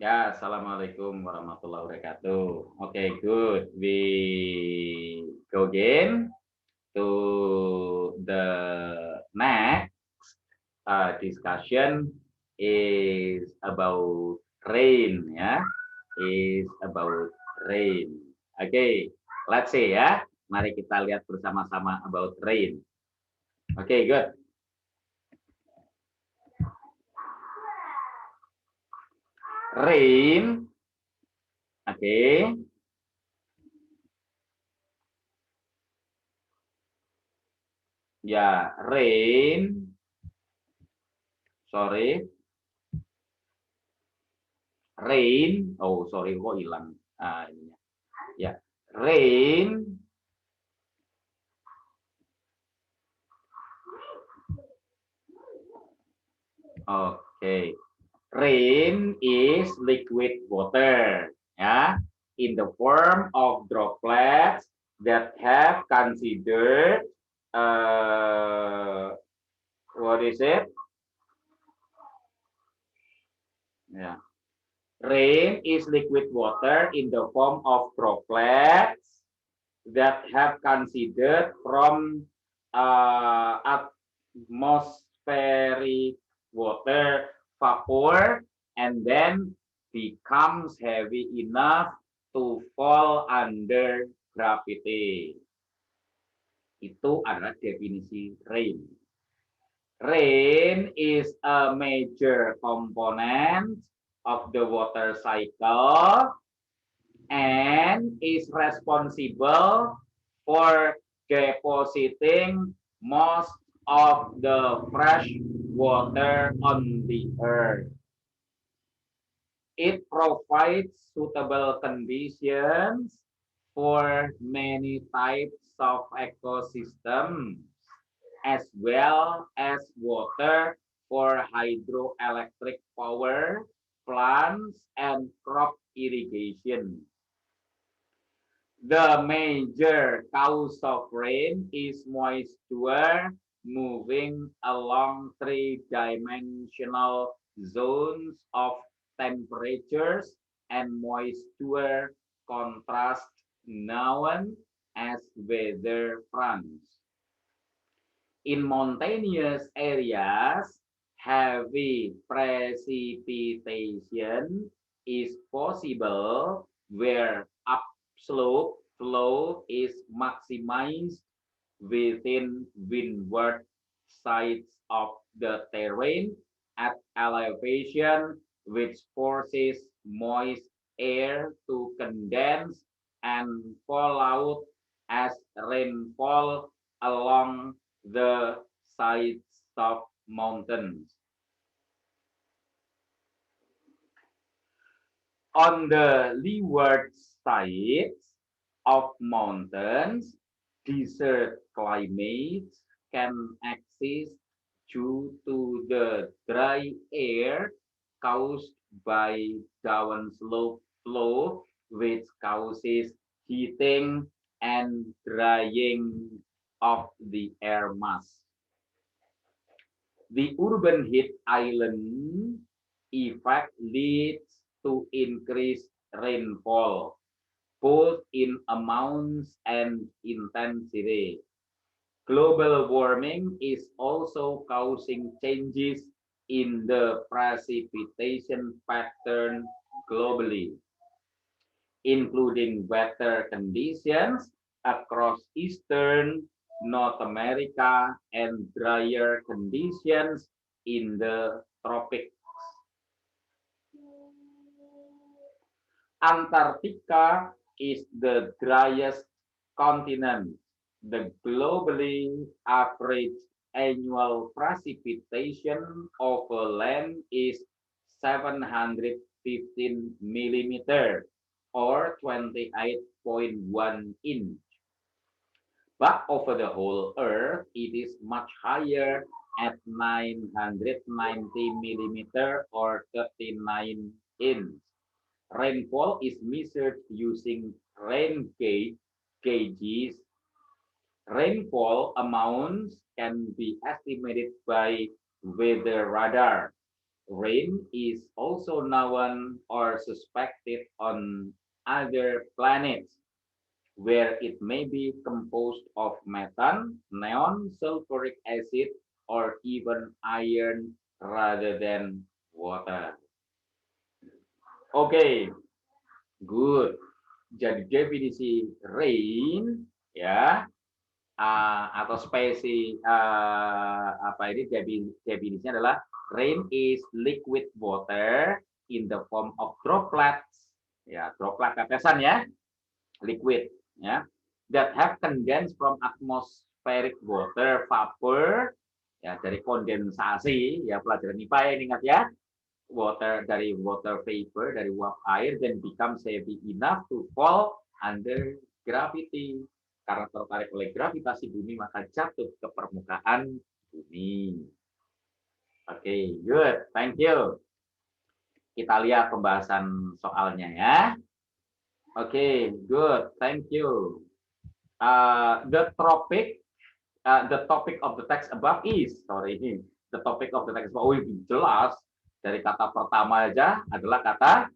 Ya, assalamualaikum warahmatullahi wabarakatuh. Okay, good. We go again to the next discussion is about rain, ya. Is about rain. Okay, let's see ya. Mari kita lihat bersama-sama about rain. Okay, good. Rain. Okay. Ya, rain. Sorry. Rain. Oh, sorry, kok hilang. Ininya. Ya, rain. Okay. Rain is liquid water, ya, in the form of droplets that have considered what is it? Yeah. Rain is liquid water in the form of droplets that have considered from atmospheric water vapor and then becomes heavy enough to fall under gravity. Itu adalah definisi rain. Rain is a major component of the water cycle and is responsible for depositing most of the fresh water on the earth. It provides suitable conditions for many types of ecosystems, as well as water for hydroelectric power, plants, and crop irrigation. The major cause of rain is moisture moving along three-dimensional zones of temperatures and moisture contrast known as weather fronts. In mountainous areas, heavy precipitation is possible where upslope flow is maximized within windward sides of the terrain at elevation, which forces moist air to condense and fall out as rainfall along the sides of mountains. On the leeward sides of mountains, desert climates can exist due to the dry air caused by downslope flow, which causes heating and drying of the air mass. The urban heat island effect leads to increased rainfall, both in amounts and intensity. Global warming is also causing changes in the precipitation pattern globally, including weather conditions across Eastern North America and drier conditions in the tropics. Antarctica is the driest continent. The globally average annual precipitation over land is 715 millimeter or 28.1 inch. But over the whole Earth, it is much higher at 990 millimeter or 39 inch. Rainfall is measured using rain gauges. Rainfall amounts can be estimated by weather radar, Rain is also known or suspected on other planets where it may be composed of methane, neon, sulfuric acid, or even iron rather than water. Oke, good. Jadi definisi rain ya atau spesi apa ini definisinya adalah rain is liquid water in the form of droplets ya droplet tetesan ya liquid ya that have condensed from atmospheric water vapor ya dari kondensasi ya pelajaran IPA ya ingat ya water dari water vapor dari uap air then becomes heavy enough to fall under gravity karena tertarik oleh gravitasi bumi maka jatuh ke permukaan bumi. Oke, good, thank you. Kita lihat pembahasan soalnya ya. Oke, good, thank you. The topic of the text above is the topic of the text above jelas dari kata pertama aja adalah kata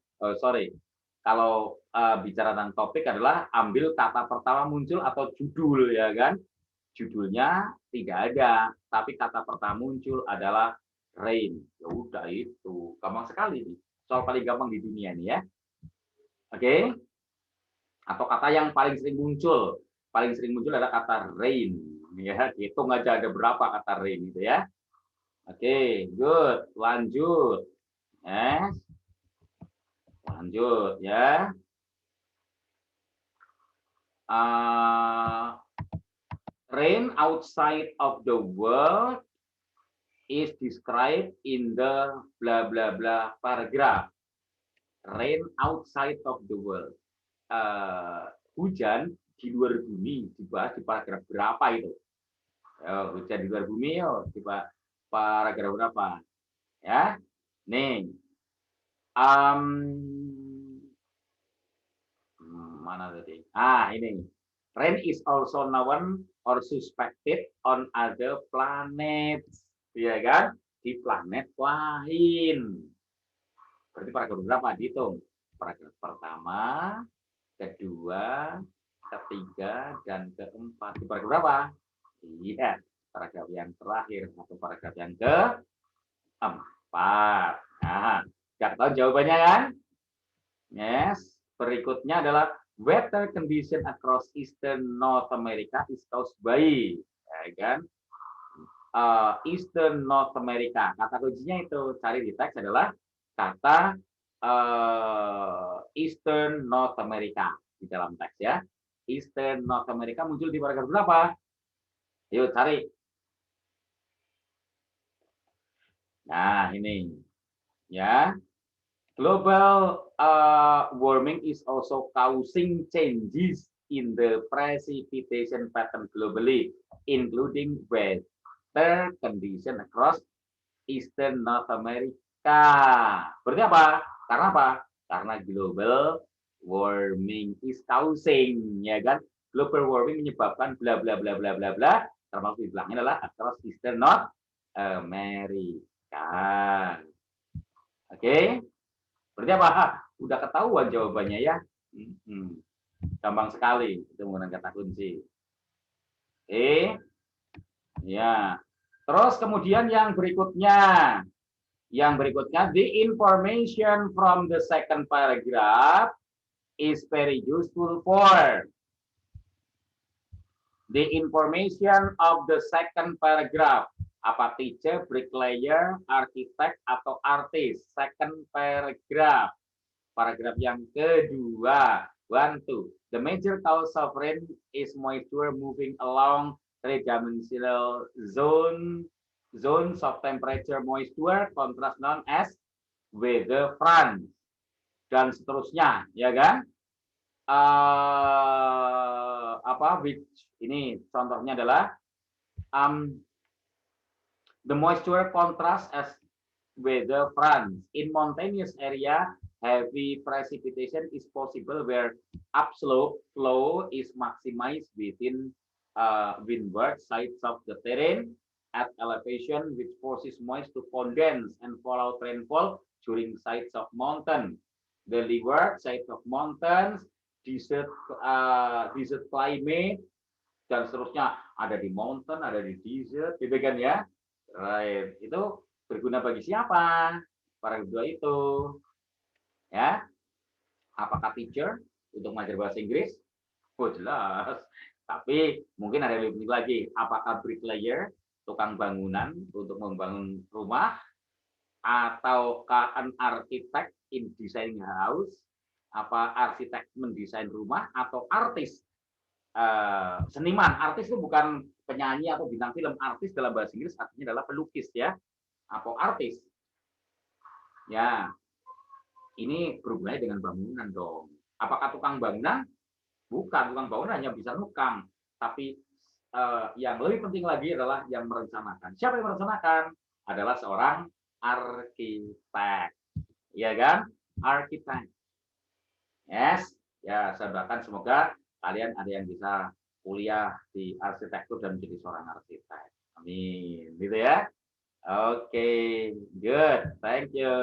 kalau bicara tentang topik adalah ambil kata pertama muncul atau judul ya kan judulnya tidak ada tapi kata pertama muncul adalah rain ya udah itu gampang sekali nih soal paling gampang di dunia nih ya oke atau kata yang paling sering muncul adalah kata rain ya hitung aja ada berapa kata rain itu ya oke good lanjut yes lanjut ya rain outside of the world is described in the blah blah blah paragraph rain outside of the world hujan di luar bumi dibahas di paragraf berapa itu hujan di luar bumi di paragraf berapa ya nih mana tadi? Ini. Rain is also known or suspected on other planets. Ya kan? Di planet lain. Berarti paragraf berapa? Dihitung. Paragraf pertama, kedua, ketiga, dan keempat. Di paragraf berapa? Iya, paragraf yang terakhir atau paragraf yang keempat. Nah, nggak tahu jawabannya kan? Yes. Berikutnya adalah weather condition across Eastern North America is caused by, ya kan? Eastern North America. Kata kuncinya itu cari di teks adalah kata Eastern North America di dalam teks ya. Eastern North America muncul di paragraf berapa? Yuk cari. Nah ini ya. Global warming is also causing changes in the precipitation pattern globally, including weather condition across Eastern North America. Berarti apa? Karena apa? Karena global warming is causing, ya kan? Global warming menyebabkan bla bla bla bla bla bla, termasuk di belakangnya adalah across Eastern North America. Oke? Berarti apa? Udah ketahuan jawabannya ya. Gampang sekali itu menggunakan kata kunci. Oke. Ya. Terus kemudian yang berikutnya. The information from the second paragraph is very useful for the information of the second paragraph. Apa teacher, bricklayer, architect, atau artis. Second paragraph. Paragraf yang kedua. 1, 2. The major cause of rain is moisture moving along three-dimensional zones of temperature moisture, contrast known as weather front. Dan seterusnya, ya kan? Ini contohnya adalah the moisture contrast as weather fronts. In mountainous area, heavy precipitation is possible where upslope flow is maximized within windward sides of the terrain at elevation which forces moist to condense and fall out rainfall during sides of mountain. The leeward side of mountains, desert climate, dan seterusnya ada di mountain, ada di desert, gitu kan ya. Right. Itu berguna bagi siapa? Para kedua itu. Ya. Apakah teacher untuk mengajar bahasa Inggris? Oh, jelas. Tapi mungkin ada yang lebih lagi. Apakah bricklayer, tukang bangunan untuk membangun rumah, ataukah an architect in designing house, apa arsitek mendesain rumah, atau artis, seniman. Artis itu bukan penyanyi atau bintang film. Artis dalam bahasa Inggris artinya adalah pelukis ya, atau artis. Ya, ini berhubungannya dengan bangunan dong. Apakah tukang bangunan? Bukan, tukang bangunan hanya bisa nukang. Tapi yang lebih penting lagi adalah yang merencanakan. Siapa yang merencanakan? Adalah seorang arsitek. Iya kan? Arsitek. Yes. Ya, saya doakan semoga kalian ada yang bisa kuliah di arsitektur dan menjadi seorang arsitek. Amin. Gitu ya. Oke, good. Thank you.